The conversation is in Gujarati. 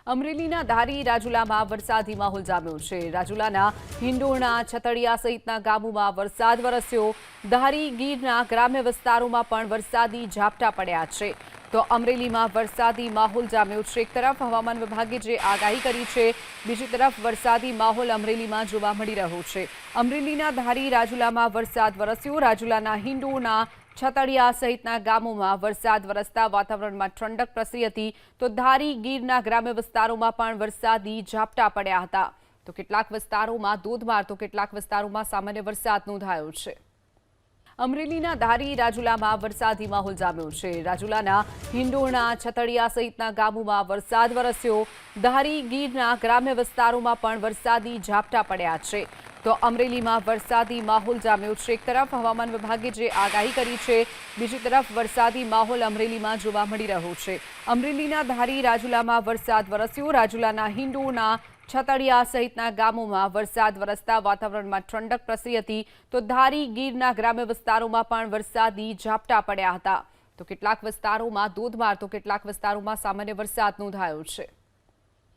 અમરેલીના ધારી રાજુલામાં વરસાદી માહોલ જામ્યો છે। રાજુલાના હિંડોણા, છતડિયા સહિતના ગામોમાં વરસાદ વરસ્યો। ધારી ગીરના ગ્રામ્ય વિસ્તારોમાં પણ વરસાદી ઝાપટા પડ્યા છે। તો અમરેલીમાં વરસાદી માહોલ જામ્યો છે। એક તરફ હવામાન વિભાગે જે આગાહી કરી છે, બીજી તરફ વરસાદી માહોલ અમરેલીમાં જોવા મળી રહ્યો છે। અમરેલીના ધારી રાજુલામાં વરસાદ વરસ્યો। રાજુલાના હિંડોણા, છતડિયા સહિતના ગામોમાં વરસાદ વરસતા વાતાવરણમાં ઠંડક પ્રસરી હતી। તો ધારી ગીરના ગ્રામ્ય વિસ્તારોમાં પણ વરસાદી ઝાપટા પડ્યા હતા। તો કેટલાક વિસ્તારોમાં ધોધમાર તો કેટલાક વિસ્તારોમાં સામાન્ય વરસાદ નોંધાયો છે। અમરેલીના ધારી રાજુલામાં વરસાદી માહોલ જામ્યો છે। રાજુલાના હિંડોણા, છતડિયા સહિતના ગામોમાં વરસાદ વરસ્યો। ધારી ગીરના ગ્રામ્ય વિસ્તારોમાં પણ વરસાદી ઝાપટા પડ્યા છે। તો અમરેલીમાં વરસાદી માહોલ જામ્યો છે। એક તરફ હવામાન વિભાગે જે આગાહી કરી છે, બીજી તરફ વરસાદી માહોલ અમરેલીમાં જોવા મળી રહ્યો છે। અમરેલીના ધારી રાજુલામાં વરસાદ વરસ્યો। રાજુલાના હિંડોણા, છતડિયા સહિતના ગામોમાં વરસાદ વરસતા વાતાવરણમાં ઠંડક પ્રસરી હતી। તો ધારી ગીરના ગ્રામ્ય વિસ્તારોમાં પણ વરસાદી ઝાપટા પડ્યા હતા। તો કેટલાક વિસ્તારોમાં ધોધમાર તો કેટલાક વિસ્તારોમાં સામાન્ય વરસાદ નોંધાયો છે।